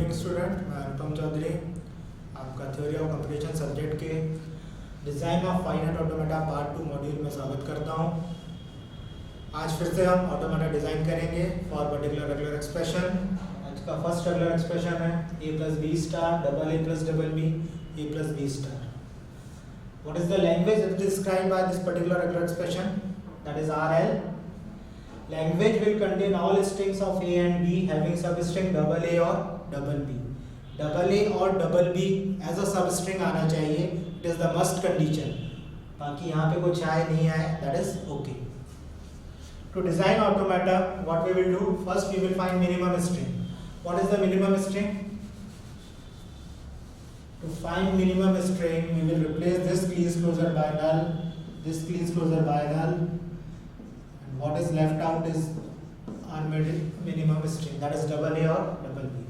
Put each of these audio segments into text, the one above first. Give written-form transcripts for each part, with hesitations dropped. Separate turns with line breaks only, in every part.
Morning student, मैं अनुपम चौधरी आपका theory of computation subject के design of finite automata part 2 module में स्वागत करता हूं। आज फिर से हम ऑटोमेटा डिज़ाइन करेंगे फॉर पर्टिकुलर रेगुलर एक्सप्रेशन। आज का फर्स्ट रेगुलर एक्सप्रेशन है a plus B star double a plus double B a plus B star. What is the language that is described by this particular regular expression? That is RL. Language will contain all strings of A and B having substring double A or double B. Double A or double B as a substring आना चाहिए. It is the must condition. बाकी यहाँ पे कुछ आए नहीं आए, that is okay. To design automata, what we will do? First we will find minimum string. What is the minimum string? To find minimum string, we will replace this cleans closure by null, this cleans closure by null. What is left out is our minimum string, that is double A or double B.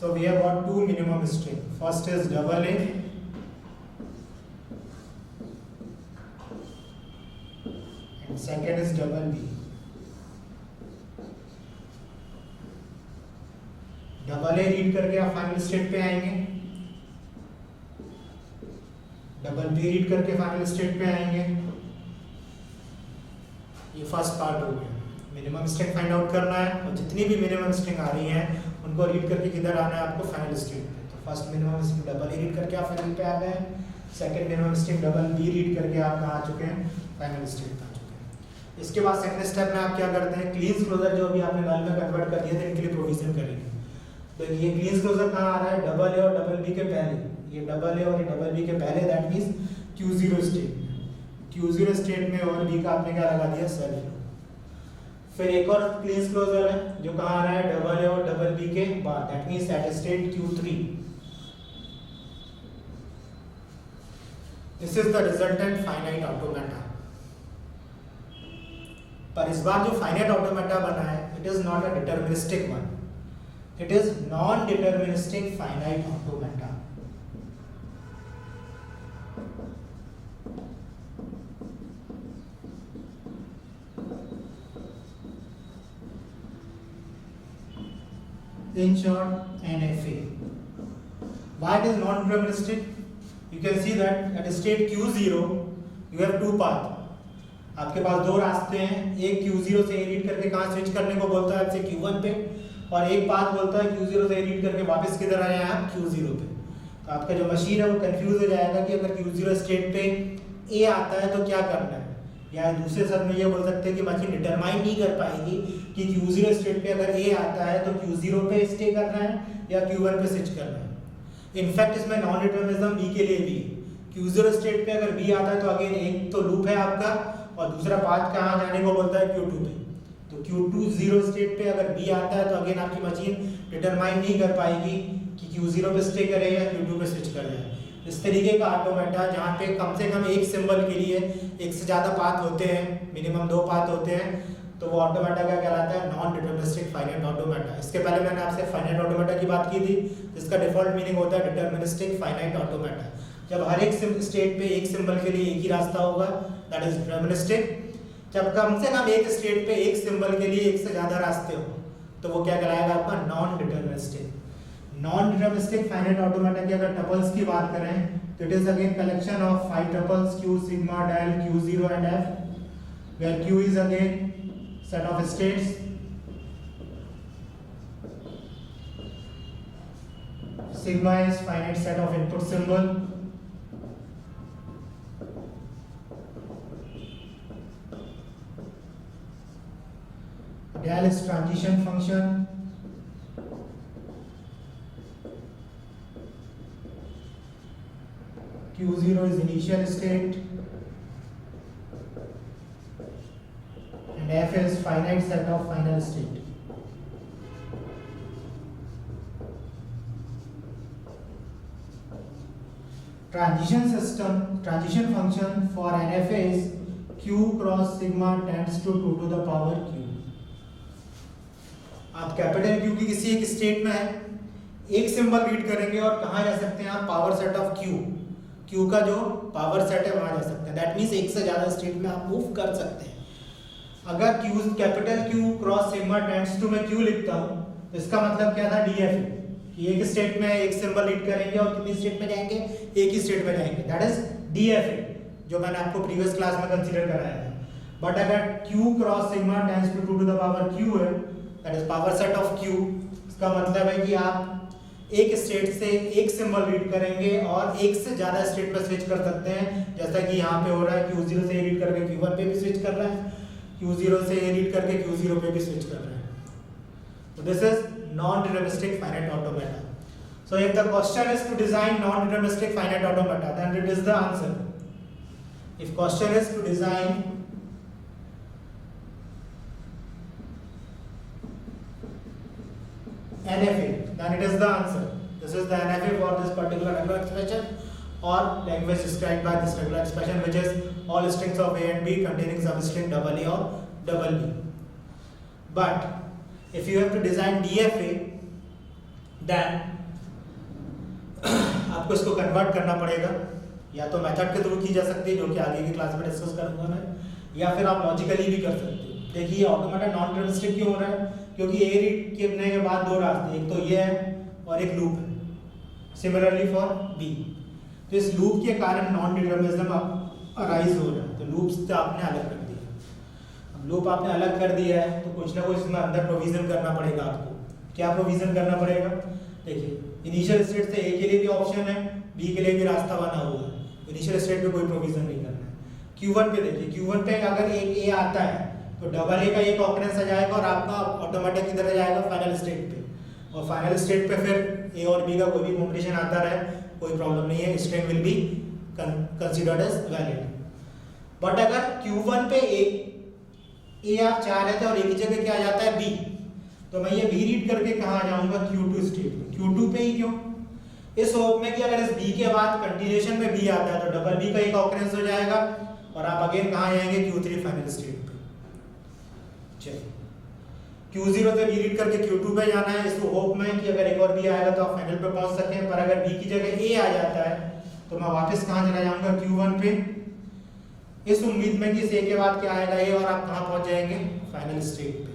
So we have got two minimum string. First is double A and second is double B. double A read करके आप final state पे आएंगे, double B read करके final state पे आएंगे। ये first part हो गया। मिनिमम स्ट्रिंग फाइंड आउट करना है और जितनी भी मिनिमम स्ट्रिंग आ रही हैं उनको रीड करके किधर आना है आपको फाइनल स्टेट पे। तो first minimum string double A read करके आप फाइनल पे आ गए हैं, second minimum string double B read करके आप कहाँ आ चुके हैं, फाइनल स्टेट पे आ चुके हैं। इसके बाद सेकंड स्टेप में आप क्या करते हैं, क्लींस क्लोजर जो भी आपने नल में कन्वर्ट कर दिया था इनके लिए प्रोविजन करेंगे। तो ये क्लींस क्लोजर कहाँ आ रहा है, डबल ए और डबल बी के पहले। ये डबल ए और ये डबल बी के पहले, दैट मीन्स Q0 स्टेट में। Q0 स्टेट में और बी का आपने क्या लगा दिया, सेल्फ। फिर एक और क्लींस क्लोजर है जो कहाँ आ रहा है, डबल ए और डबल बी के बाद, that means at state Q3। This is the resultant finite automata. पर इस बार जो फाइनाइट ऑटोमेटा बना है, it is not a deterministic one, it is non deterministic finite automata. In short, NFA. Why it is non-deterministic? You can see that at state Q0 you have two path. आपके पास दो रास्ते हैं, एक Q0 से read करके कहाँ switch करने को बोलता है आपसे Q1 पे, और एक पाथ बोलता है Q0 से रीड करके वापस किधर आए हैं आप, Q0 पे। तो आपका जो मशीन है वो कंफ्यूज हो जाएगा कि अगर Q0 स्टेट पे A आता है तो क्या करना है, या दूसरे शब्द में ये बोल सकते हैं कि मशीन डिटरमाइन नहीं कर पाएगी कि Q0 स्टेट पे अगर A आता है तो Q0 पे स्टे करना है या Q1 पे स्विच करना है। इनफैक्ट इसमें नॉन डिटरमिनिज्म B के लिए भी है। Q0 स्टेट पे अगर B आता है तो अगेन एक तो लूप है आपका, और दूसरा पाथ कहाँ जाने को बोलता है, Q2 पे। तो Q20 स्टेट पे अगर B आता है तो अगेन आपकी मशीन डिटरमाइन नहीं कर पाएगी कि Q0 पे स्टे करे या Q2 पे स्विच कर जाए। इस तरीके का ऑटोमेटा जहाँ पे कम से कम एक सिंबल के लिए एक से ज़्यादा पाथ होते हैं, मिनिमम दो पाथ होते हैं, तो वो ऑटोमेटा क्या कहलाता है, नॉन डिटरमिनिस्टिक फाइनाइट ऑटोमेटा। इसके पहले मैंने आपसे फाइनाइट ऑटोमेटा की बात की थी, जिसका डिफॉल्ट मीनिंग होता है डिटरमिनिस्टिक फाइनाइट ऑटोमेटा। जब हर एक स्टेट पे एक सिंबल के लिए एक ही रास्ता होगा, दैट इज डिटरमिनिस्टिक। जब कम से कम एक स्टेट पे एक सिंबल के लिए एक से ज़्यादा रास्ते हो तो वो क्या कहलाएगा आपका, non deterministic. Non deterministic finite automata की अगर टपल्स की बात करें तो it is again collection of 5 tuples Q sigma del Q0 and F, where Q is again set of states, sigma is finite set of input symbol, del is transition function, Q0 is initial state, and F is finite set of final state. Transition function for NFA is Q cross sigma tends to 2 to the power Q. आप capital Q की किसी एक state में है, एक symbol read करेंगे और कहाँ जा सकते हैं आप, पावर सेट ऑफ Q का जो पावर सेट है वहां जा सकते हैं। दैट मीन्स एक से ज्यादा स्टेट में आप मूव कर सकते हैं। अगर Q capital Q cross sigma tends to मैं Q लिखता हूँ तो इसका मतलब क्या था, DF, कि एक स्टेट में एक सिंबल रीड करेंगे और कितनी स्टेट में जाएंगे, एक ही स्टेट में जाएंगे, दैट इज डीएफए, जो मैंने आपको प्रीवियस क्लास में कंसीडर कराया था। बट अगर q cross sigma times 2 to the power q है, that is power set of q, इसका मतलब है कि आप एक स्टेट से एक सिंबल रीड करेंगे और एक से ज्यादा स्टेट पर स्विच कर सकते हैं, जैसा कि यहाँ पे हो रहा है, q0 से रीड करके q1 पे भी स्विच कर रहा है, q0 से रीड करके q0 पे भी स्विच कर रहा है। So this is non-deterministic finite automata. So if the question is to design non-deterministic finite automata, then it is the answer. If question is to design NFA, then it is the answer. This is the NFA for this particular regular expression or language described by this regular expression, which is all strings of A and B containing substring AA or double B. But if you have to design DFA, then आपको इसको convert करना पड़ेगा, या तो method के through की जा सकती है जो कि आगे की क्लास में डिस्कस करूंगा मैं, या फिर आप लॉजिकली भी कर सकते हो। देखिए ऑटोमेटा नॉन डिटरमिनिस्टिक क्यों हो रहा है, क्योंकि ए रीड करने के बाद दो रास्ते, एक तो ये है और एक लूप है, सिमिलरली फॉर बी। तो इस लूप के कारण नॉन डिटरमिनिज्म अराइज हो रहा है, तो लूप से आपने अलग कर दिया। अब लूप आपने अलग कर दिया है तो कुछ ना कुछ इसमें अंदर प्रोविजन करना पड़ेगा आपको। क्या प्रोविजन करना पड़ेगा, देखिए इनिशियल स्टेट से ए के लिए भी ऑप्शन है, बी के लिए भी रास्ता बना हुआ है, इनिशियल स्टेट पे कोई प्रोविजन नहीं करना है। Q1 पे देखिए, Q1 पे अगर एक ए आता है तो डबल ए का एक ऑकरेंस आ जाएगा और आपका ऑटोमेटिक किधर जाएगा, फाइनल स्टेट पे, और फाइनल स्टेट पे फिर ए और बी का कोई भी कॉम्बिनेशन आता रहे कोई प्रॉब्लम नहीं है, string will be considered as valid. But अगर Q1 पे ए आप चाह रहे थे और ए की जगह क्या आ जाता है बी, तो मैं ये बी रीड करके कहाँ जाऊंगा, Q2 स्टेट में। Q2 पे ही क्यों, इस होप में कि अगर इस बी के बाद कंटिन्यूएशन में बी आता है तो डबल बी का एक ऑकरेंस हो जाएगा और आप अगेन कहाँ जाएंगे, Q3 फाइनल स्टेट पे। चलिए Q0 से बी रीड करके Q2 पे जाना है, इस होप में कि अगर एक और बी आएगा तो आप फाइनल पे पहुंच सकें। पर अगर बी की जगह ए आ जाता है तो मैं वापस कहाँ चला जाऊंगा, Q1 पे, इस उम्मीद में कि इस ए के बाद क्या आएगा ए, और आप कहाँ पहुंच जाएंगे, फाइनल स्टेट पे।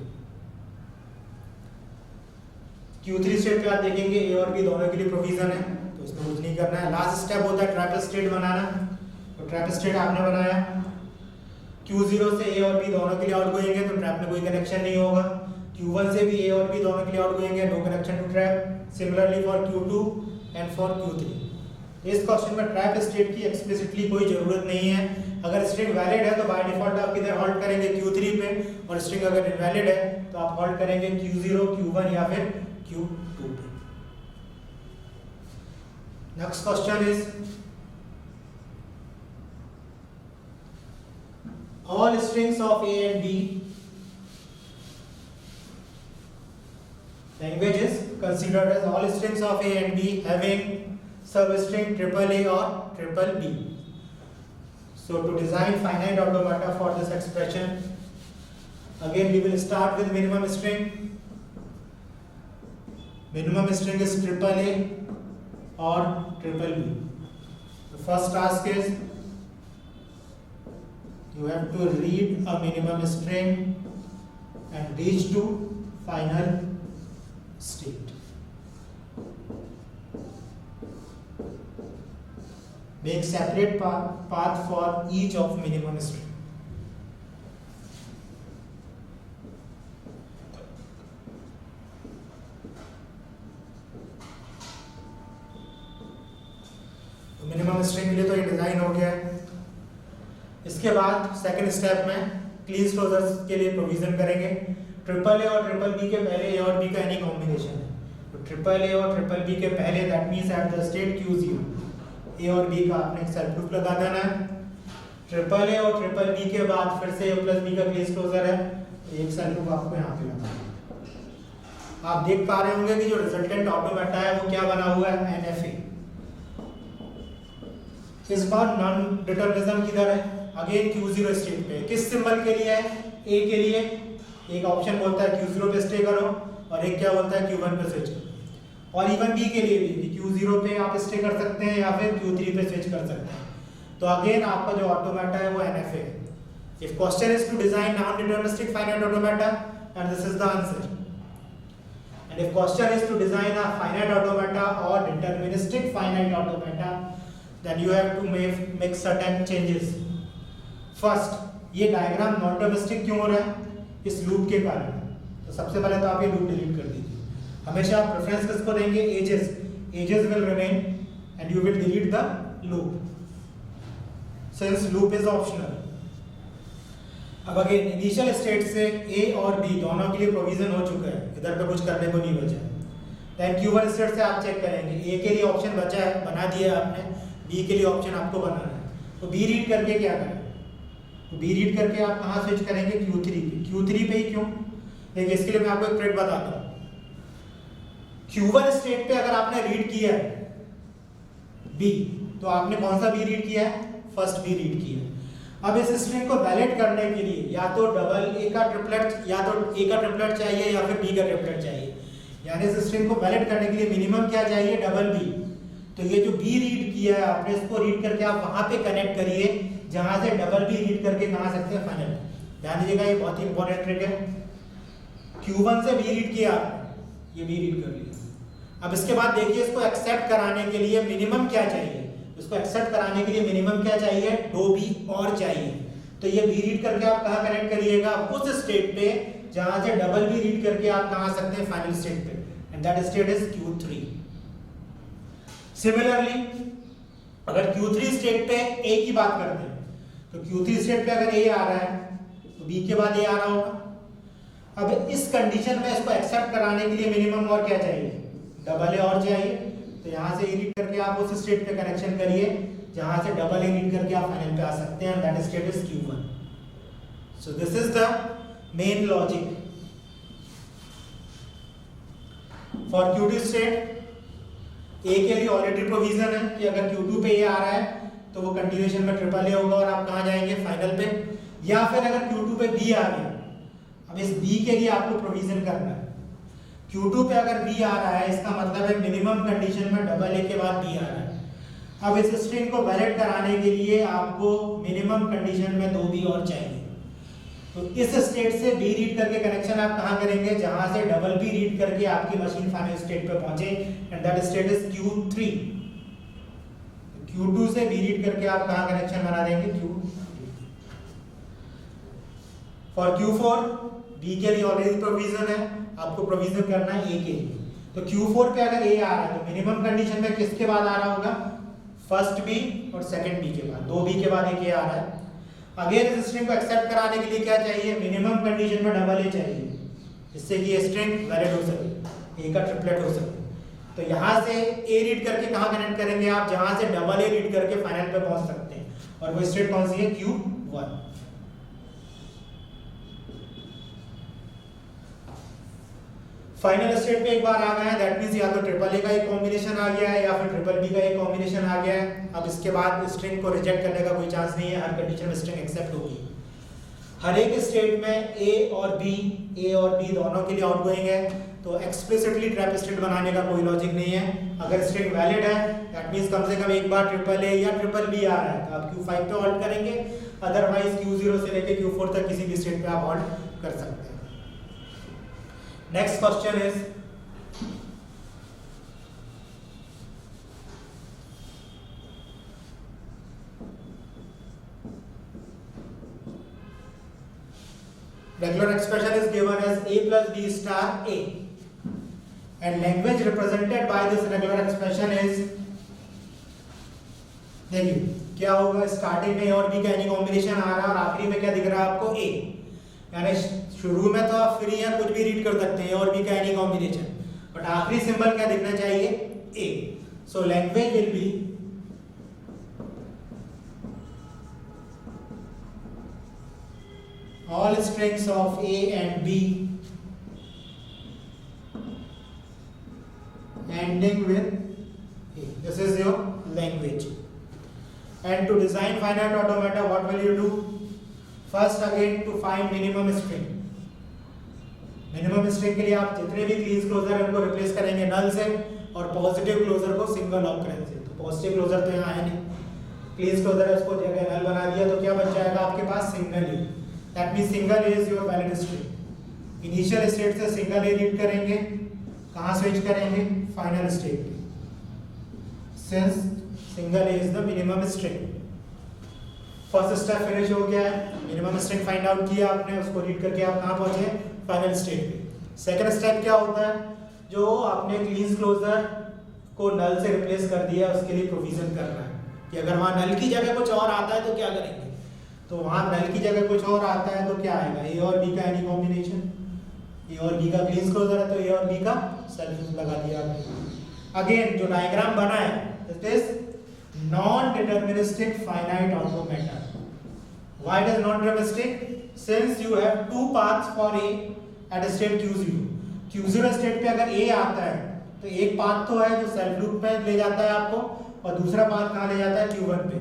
Q3 स्टेट पे आप देखेंगे ए और बी दोनों के लिए प्रोविजन है, तो इसमें कुछ नहीं करना है। लास्ट स्टेप होता है ट्रैप स्टेट बनाना, तो ट्रैप स्टेट आपने बनाया, Q0 से ए और बी दोनों के लिए आउटगोइंग है तो ट्रैप में कोई कनेक्शन नहीं होगा। Q1 से भी ए और बी दोनों के लिए आउटगोइंग है, no connection to trap. Similarly for Q2 and for Q3। इस क्वेश्चन में ट्रैप स्टेट की एक्सप्लिसिटली कोई जरूरत नहीं है। अगर स्ट्रिंग वैलिड है तो बाय डिफॉल्ट आप किधर हॉल्ट करेंगे, Q3 पे, और स्ट्रिंग अगर इनवैलिड है तो आप हॉल्ट करेंगे Q0, Q1 या फिर Q2 पे। Next question is all strings of A and B, language is considered as all strings of A and B having substring triple A or triple B. So to design finite automata for this expression, again we will start with minimum string. Minimum string is triple A or triple B. The first task is you have to read a minimum string and reach to final state. Make separate path for each of minimum string. तो minimum string के लिए तो ये design हो गया है। इसके बाद सेकंड स्टेप में क्लीन क्लोजर्स के लिए प्रोविजन करेंगे। ट्रिपल ए और ट्रिपल बी के पहले ए और बी का एनी कॉम्बिनेशन है, तो ट्रिपल ए और ट्रिपल बी के पहले, that means at the state Q0 ए और बी का आपने सेल्फ प्रूफ लगा देना है। ट्रिपल ए और ट्रिपल बी के बाद फिर से ए प्लस बी का क्लीन क्लोजर है, तो एक सेल्फ प्रूफ आपको यहाँ पे लगाना है। आप देख पा रहे होंगे कि जो रिजल्टेंट ऑटोमेटा है वो क्या बना हुआ है, NFA। इस बार नॉन डिटरमिनिज्म किधर है, अगेन Q0 स्टेट पे। किस सिंबल के लिए है, ए के लिए एक ऑप्शन बोलता है Q0 पे स्टे करो और एक क्या बोलता है Q1 पे स्विच करो। और इवन बी के लिए भी Q0 पे आप स्टे कर सकते हैं या फिर Q3 पे स्विच कर सकते हैं। तो अगेन आपका जो ऑटोमेटा है वो NFA है। If question is to design non deterministic finite automata and this is the answer. And if question is to design a finite automata or deterministic finite automata, then you have to make certain changes. First, ये diagram non deterministic क्यों हो रहा है? इस loop के कारण। तो सबसे पहले तो आप ये लूप डिलीट कर दीजिए। हमेशा आप प्रेफरेंस किसको देंगे? Edges. Edges will remain and you will delete the loop since loop is optional. अब अगेन इनिशियल स्टेट से ए और बी दोनों के लिए प्रोविजन हो चुका है, इधर पे कुछ करने को नहीं बचा। देन Q1 स्टेट से आप चेक करेंगे, ए के लिए ऑप्शन बचा है, बना दिया है आपने, बी के लिए ऑप्शन आपको बनाना है। तो बी रीड करके क्या करें? तो बी रीड करके आप कहाँ स्विच करेंगे? Q3 पे। Q3 पे ही क्यों? देखिए इसके लिए मैं आपको एक ट्रिक बताता हूँ। Q1 स्टेट पे अगर आपने रीड किया है बी, तो आपने कौन सा बी रीड किया है? फर्स्ट बी रीड किया है। अब इस स्ट्रिंग को वैलिड करने के लिए या तो डबल ए का ट्रिपलेट, या तो ए का ट्रिपलेट चाहिए या फिर बी का ट्रिपलेट चाहिए। यानी इस स्ट्रिंग को वैलिड करने के लिए मिनिमम क्या चाहिए? Double B. तो ये जो बी रीड किया है आपने, इसको रीड करके आप वहां पे कनेक्ट करिए जहां से डबल बी रीड करके कहां सकते हैं? फाइनल। ध्यान दीजिएगा, ये बहुत ही इंपॉर्टेंट ट्रिक है। Q1 से बी रीड किया, ये बी रीड कर लिया। अब इसके बाद देखिए, इसको एक्सेप्ट कराने के लिए मिनिमम क्या चाहिए? इसको एक्सेप्ट कराने के लिए मिनिमम क्या चाहिए? 2b और चाहिए। तो ये बी रीड करके आप कहां कनेक्ट करिएगा? उस स्टेट पे जहां से डबल बी रीड करके आप कहां आ सकते हैं? फाइनल स्टेट पे, and that state is Q3। Similarly अगर Q3 स्टेट पे a की बात करते हैं, तो Q3 स्टेट पे अगर a आ रहा है तो b के बाद a आ रहा होगा। अब इस कंडीशन में इसको एक्सेप्ट कराने के लिए मिनिमम और क्या चाहिए? डबल ए और चाहिए। तो यहाँ से रीड करके आप उस स्टेट पे कनेक्शन करिए जहां से डबल ए रीड करके आप फाइनल पे आ सकते हैं, that state is Q1। So this is the main logic for Q2 state. A के लिए ऑलरेडी प्रोविजन है कि अगर Q2 पे ए आ रहा है तो वो कंटिन्यूएशन में ट्रिपल ए होगा और आप कहाँ जाएंगे? फाइनल पे। या फिर अगर Q2 पे बी आ गया, अब इस बी के लिए आपको प्रोविजन करना है। Q2 पे अगर बी आ रहा है, इसका मतलब है मिनिमम कंडीशन में डबल ए के बाद बी आ रहा है। अब इस स्ट्रिंग को वैलिड कराने के लिए आपको मिनिमम कंडीशन में 2b और चाहिए। तो इस स्टेट से बी रीड करके कनेक्शन आप कहां करेंगे? जहां से डबल बी रीड करके आपकी मशीन फाइनल स्टेट पे पहुंचे, and that state is Q3। Q2 से बी रीड करके आप कहां कनेक्शन बना देंगे? Q3। फॉर Q4 बी के लिए ऑलरेडी प्रोविजन है, आपको प्रोविजन करना है ए के लिए। तो Q4 पे अगर ए आ रहा है तो मिनिमम कंडीशन में किसके बाद आ रहा होगा? फर्स्ट बी और सेकंड बी के बाद, 2b के बाद एक ए आ रहा है। अगेन इस स्ट्रिंग को एक्सेप्ट कराने के लिए क्या चाहिए? मिनिमम कंडीशन में डबल ए चाहिए, जिससे कि ये स्ट्रिंग वैलिड हो सके, ए का ट्रिपलेट हो सके। तो यहाँ से ए रीड करके कहाँ कनेक्ट करेंगे आप? जहां से डबल ए रीड करके फाइनल पे पहुंच सकते हैं, और वो स्टेट कौन सी है? Q1। फाइनल स्टेट पे एक बार आ गए हैं, दैट मींस या तो ट्रिपल ए का एक कॉम्बिनेशन आ गया है या फिर ट्रिपल बी का एक कॉम्बिनेशन आ गया है। अब इसके बाद स्ट्रिंग को रिजेक्ट करने का कोई चांस नहीं है, हर कंडीशन में स्ट्रिंग एक्सेप्ट होगी। हर एक स्टेट में ए और बी दोनों के लिए आउटगोइंग है, तो एक्सप्लिसिटली ट्रैप स्टेट बनाने का कोई लॉजिक नहीं है। अगर स्ट्रिंग वैलिड है, दैट मींस कम से कम एक बार ट्रिपल ए या ट्रिपल बी आ रहा है तो आप Q5 पे हॉल्ट करेंगे, अदरवाइज Q0 से लेके Q4 तक किसी भी स्टेट पे आप हॉल्ट कर सकते हैं। Next question is, regular expression is given as a plus b star a, and language represented by this regular expression is, देखिए क्या होगा? स्टार्टिंग में और बी का एनी कॉम्बिनेशन आ रहा है और आखिरी में क्या दिख रहा है आपको? ए। यानी शुरू में तो आप फ्री हैं, कुछ भी रीड कर सकते हैं और बी का एनी कॉम्बिनेशन, बट आखिरी सिंबल क्या दिखना चाहिए? A. So language will be all strings of A and B ending with A. This is your language. And to design finite automata, what will you do? First again to find minimum string. Minimum string के लिए आप जितने भी क्लीज closure है उनको replace करेंगे नल से, और पॉजिटिव क्लोजर को सिंगल ऑक्रेंस से। तो पॉजिटिव क्लोजर तो यहाँ है नहीं, क्लीज क्लोजर है, उसको जगह नल बना दिया, तो क्या बच जाएगा आपके पास? सिंगल ही। That means single is your valid string. Initial state से सिंगल ए रीड करेंगे, कहाँ स्विच करेंगे? फाइनल स्टेट पे, since single A is the minimum string. First step finish हो गया है, मिनिमम स्ट्रिंग फाइंड आउट किया आपने, उसको रीड करके आप कहाँ पहुंचे? फाइनल स्टेट पे। सेकंड स्टेप क्या होता है? जो आपने क्लीन क्लोजर को नल से रिप्लेस कर दिया उसके लिए प्रोविजन करना है कि अगर वहाँ नल की जगह कुछ और आता है तो क्या करेंगे। तो वहाँ नल की जगह कुछ और आता है तो क्या आएगा? ए और बी का एनी कॉम्बिनेशन, ए और बी का क्लीन क्लोजर है तो ए और बी का सेल्फ लगा दिया आपने। अगेन जो डायग्राम बना है it is non deterministic finite automata. Why it is non-deterministic? Since you have two paths for A at state Q0. Q0 state पे अगर A आता है तो एक पाथ तो है जो सेल्फ लूप में ले जाता है आपको, और दूसरा पाथ कहाँ ले जाता है? Q1 पे।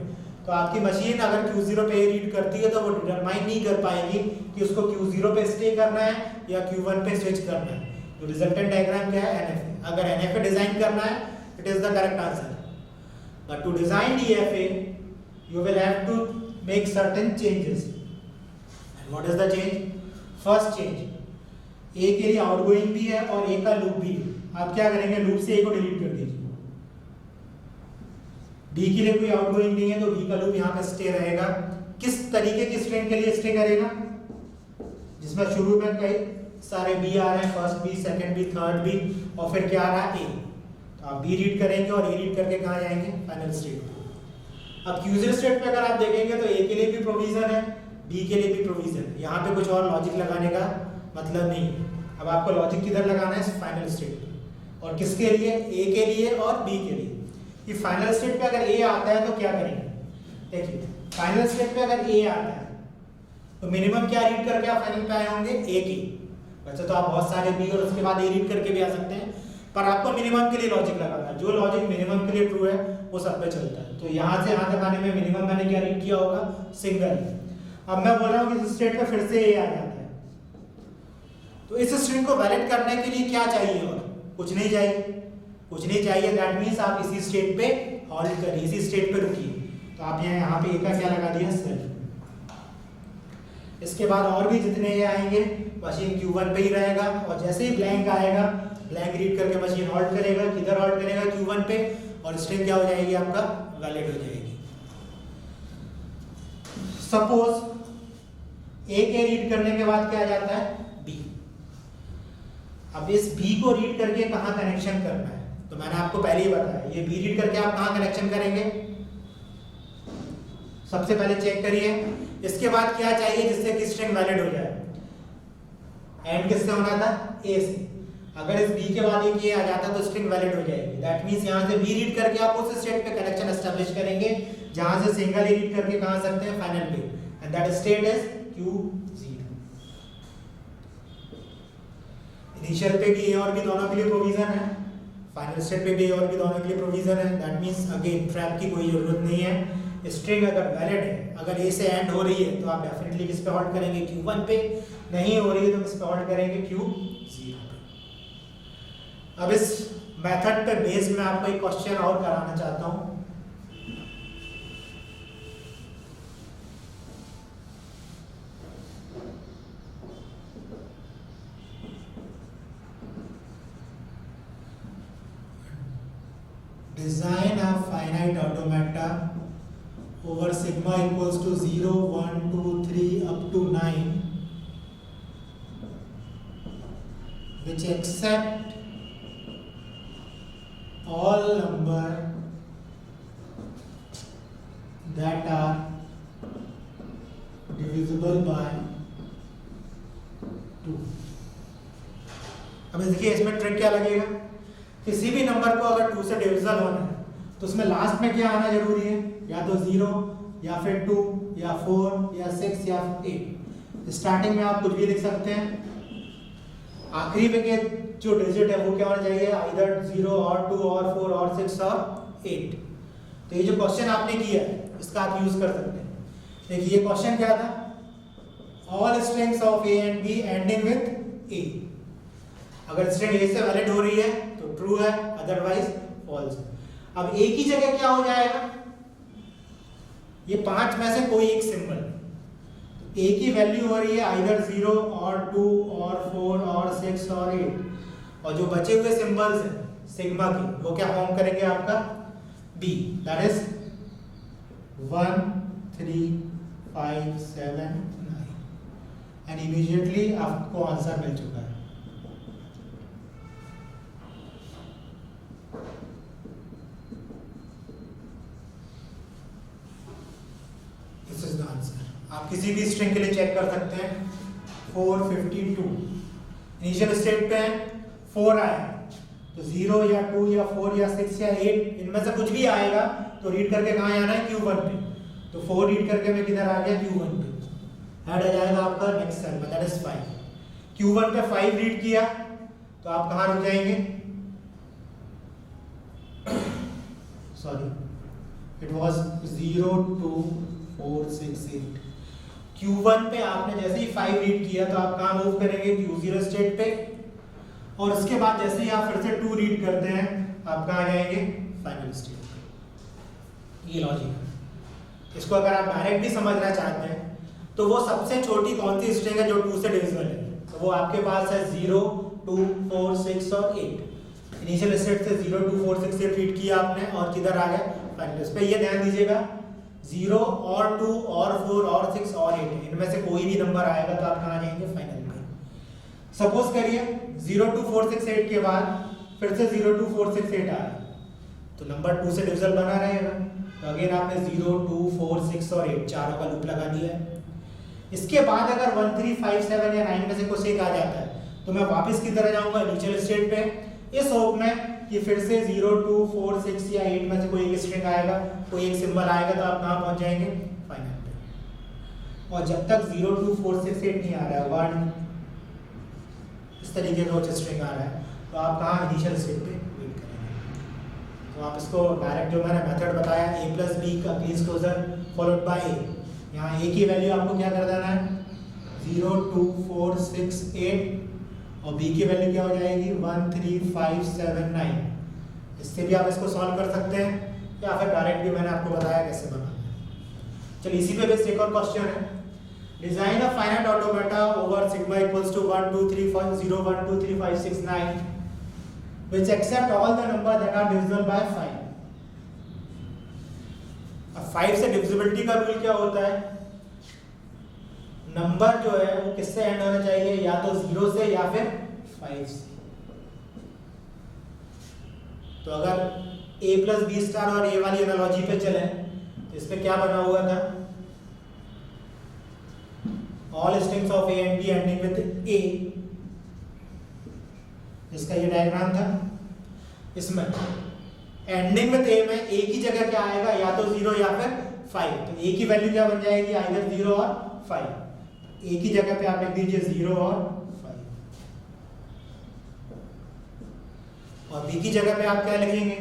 तो आपकी मशीन अगर Q0 पे A रीड करती है तो वो डिटरमाइन नहीं कर पाएगी कि उसको Q0 पे स्टे करना है या Q1 पे स्विच करना है। तो रिजल्टेंट डायग्राम क्या है? NFA। अगर NFA डिजाइन करना है it is the correct answer, but to design DFA you will have to make certain changes. And what is the change? First change, A के लिए आउटगोइंग भी है और A का लूप भी है। आप क्या करेंगे? लूप से A को डिलीट कर दीजिए। B के लिए कोई आउटगोइंग नहीं है तो B का लूप यहाँ पे स्टे रहेगा। किस तरीके की स्ट्रिंग के लिए स्टे करेगा? जिसमें शुरू में कई सारे B आ रहे हैं, first B, second B, third B, और फिर क्या आ रहा है? A। तो आप B रीड करेंगे और A रीड करके कहाँ जाएंगे? फाइनल स्टेट पे। अब Q0 स्टेट पे अगर आप देखेंगे तो A के लिए भी प्रोविजन है, B के लिए भी प्रोविजन है। यहाँ पे कुछ और लॉजिक लगाने का मतलब नहीं है। अब आपको लॉजिक किधर लगाना है? फाइनल स्टेट पे। और किसके लिए? A के लिए और B के लिए। कि फाइनल स्टेट पे अगर A आता है तो क्या करेंगे? देखिए फाइनल स्टेट पे अगर A आता है तो मिनिमम क्या रीड करके आप फाइनल पे आए होंगे? A की। वैसे तो आप बहुत सारे B और उसके बाद A रीड करके भी आ सकते हैं, पर आपको मिनिमम के लिए लॉजिक लगाना है। जो लॉजिक मिनिमम के लिए ट्रू है वो सब पे चलता है। तो यहाँ से यहाँ तक आने में मिनिमम मैंने क्या रीड किया होगा? सिंगल। अब मैं बोल रहा हूँ कि इस स्टेट पे फिर से A आ जाता है, तो इस स्ट्रिंग को वैलिड करने के लिए क्या चाहिए? और कुछ नहीं चाहिए, कुछ नहीं चाहिए। दैट मीन्स आप इसी स्टेट पे होल्ड करिए, इसी स्टेट पे रुकिए। तो आप यहाँ पे A का क्या लगा दिया? सेल्फ। इसके बाद और भी जितने ये आएंगे मशीन Q1 पे ही रहेगा, और जैसे ही ब्लैंक आएगा ब्लैंक रीड करके मशीन होल्ड करेगा। किधर होल्ड करेगा? Q1 पे, और स्ट्रिंग क्या हो जाएगी? आपका वैलिड हो जाएगी। सपोज A के रीड करने के बाद क्या आ जाता है? B। अब इस B को रीड करके कहाँ कनेक्शन करना है? तो मैंने आपको पहले ही बताया, ये B रीड करके आप कहाँ कनेक्शन करेंगे? सबसे पहले चेक करिए। इसके बाद क्या चाहिए जिससे कि स्ट्रिंग वैलिड हो जाए? एंड किससे होना था? A से। अगर इस B के बाद एक ये आ जाता तो स्ट्रिंग वैलिड हो जाएगी। दैट मींस यहाँ से B रीड करके आप उस स्टेट पे कनेक्शन एस्टैब्लिश करेंगे जहां से सिंगल A रीड करके कहां सकते हैं? फाइनल पे, and that state is Q0। Initial पे भी A और B दोनों के लिए प्रोविजन है, फाइनल स्टेट पे भी A और B दोनों के लिए प्रोविजन है। दैट मींस अगेन ट्रैप की कोई जरूरत नहीं है। स्ट्रिंग अगर वैलिड है, अगर A से एंड हो रही है तो आप डेफिनेटली किस पे होल्ड करेंगे? Q1 पे। नहीं हो रही है तो किस पे होल्ड करेंगे? Q0 पे। अब इस मेथड पे बेस में आपको एक क्वेश्चन और कराना चाहता हूं। Design a finite automata over sigma equals to 0, 1, 2, 3 up to 9 which accept all number that are divisible by 2। अब देखिए इसमें ट्रिक क्या लगेगा? किसी भी नंबर को अगर 2 से डिविजल होना है तो उसमें लास्ट में क्या आना जरूरी है? या तो 0 या फिर 2 या 4 या 6 या 8। स्टार्टिंग में आप कुछ भी लिख सकते हैं, आखिरी में के जो डिजिट है वो क्या होना चाहिए? आइदर 0 और 2 और 4 और 6 और 8। तो ये जो क्वेश्चन आपने किया है इसका आप यूज कर सकते हैं। देखिए ये क्वेश्चन क्या था? All strings of A and B ending with A। अगर स्ट्रिंग A से वैलिड हो रही है तो ट्रू है, अदरवाइज फॉल्स। अब A की जगह क्या हो जाएगा? ये 5 में से कोई एक सिंबल। A की वैल्यू हो रही है आइदर 0 और 2 और 4 और 6 और 8। और जो बचे हुए सिंबल्स हैं सिग्मा के वो क्या फॉर्म करेंगे आपका B, that is 1 3 5 7 9 and immediately आपको आंसर मिल चुका है। This is the answer. आप किसी भी स्ट्रिंग के लिए चेक कर सकते हैं। 452 इनिशियल स्टेट पे 4 आया तो 0 या 2 या 4 या 6 या 8 इनमें से कुछ भी आएगा तो रीड करके कहाँ आना है Q1 पे। तो 4 रीड करके मैं किधर आ गया Q1 पे, ऐड आ जाएगा आपका नेक्स्ट सेल में, दैट इज 5। Q1 पे 5 रीड किया तो आप कहाँ रुक जाएंगे, सॉरी इट वाज 0 2 4 6 8। Q1 पे आपने जैसे ही 5 रीड किया तो आप कहाँ मूव करेंगे Q0 स्टेट पे, और उसके बाद जैसे ही आप फिर से 2 रीड करते हैं आप कहाँ जाएंगे फाइनल स्टेट पे। ये लॉजिक है। इसको अगर आप डायरेक्ट भी समझना चाहते हैं तो वो सबसे छोटी कौन सी स्ट्रिंग है जो 2 से डिविजिबल है, तो वो आपके पास है 0 2 4 6 और 8। इनिशियल स्टेट से 0 2 4 6 8 रीड किया आपने और किधर आ गया फाइनल। इस पे ये ध्यान दीजिएगा 0 और 2 और 4 और 6 और 8 इनमें से कोई भी नंबर आएगा तो आप कहाँ जाएंगे फाइनल में। सपोज करिए 0 2 4 6 8 के बाद फिर से 0 2 4 6 8 आ रहा है तो नंबर 2 से डिविजिबल बना रहेगा। तो अगेन आपने 0 2 4 6 और 8 चारों का लूप लगा दिया है। इसके बाद अगर 1 3 5 7 या 9 में से कुछ एक आ जाता है तो मैं वापस की तरह जाऊंगा इनिशियल स्टेट पे, इस होप में कि फिर से 0 2 4 6 या 8 में से कोई एक स्ट्रिंग आएगा, कोई एक सिंबल आएगा तो आप कहाँ पहुंच जाएंगे फाइनल पे। और जब तक 0 2 4 6 8 नहीं आ रहा है 1 इस तरीके का स्ट्रिंग आ रहा है तो आप कहाँ इनिशियल स्टेट पे वेट करेंगे। तो आप इसको डायरेक्ट जो मैंने मेथड बताया a प्लस बी का please closure followed by a, यहाँ a की वैल्यू आपको क्या कर देना है 0 2 4 6 8 और b की वैल्यू क्या हो जाएगी 1 3 5 7 9। इससे भी आप इसको सॉल्व कर सकते हैं या फिर डायरेक्ट भी मैंने आपको बताया कैसे बनाना है। चलिए इसी पे बेस्ड एक और क्वेश्चन है। Design a finite automata over sigma equals to 1 2 3 5 0 1 2 3 5 6 9 which accept all the number that are divisible by 5। अब 5 से डिविजिबिलिटी का रूल क्या होता है, नंबर जो है वो किससे एंड होना चाहिए, या तो 0 से या फिर 5 से। तो अगर a प्लस बी स्टार और a वाली एनालॉजी पे चले तो इस पे क्या बना हुआ था, all strings of a and b ending with a, इसका ये डायग्राम था। इसमें एंडिंग विद a में a की जगह क्या आएगा, या तो 0 या फिर 5। तो a की वैल्यू क्या बन जाएगी, आइदर 0 और 5। a की जगह पे आप लिख दीजिए 0 और 5, और b की जगह पे आप क्या लिखेंगे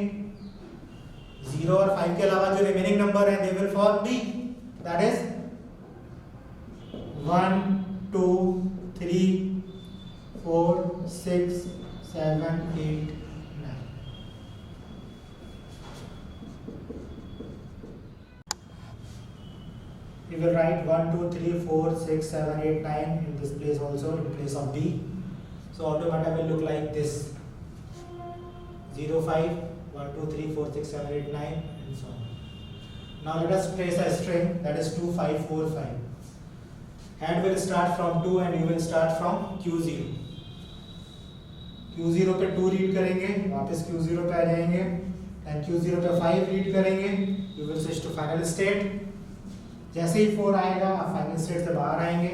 0 और 5 के अलावा जो रिमेनिंग नंबर है they will for b, that is 1 2 3 4 6 7 8 9। We will write 1 2 3 4 6 7 8 9 in this place also, in place of b. So automata will look like this 0 5 1 2 3 4 6 7 8 9 and so on. Now let us trace a string that is 2 5 4 5. Head will start from 2 and you will start from Q0. Q0 पे 2 read करेंगे, वापस Q0 पे आ जाएंगे, and Q0 पे 5 read करेंगे, you will switch to final state। जैसे ही 4 आएगा आप फाइनल स्टेट से बाहर आएंगे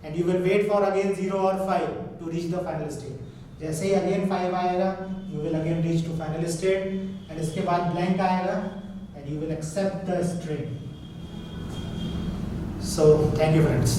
and you will wait for again 0 और 5 to reach the final state. जैसे ही अगेन 5 आएगा you will again reach to final state and इसके बाद ब्लैंक आएगा and you will accept the string. So thank you friends.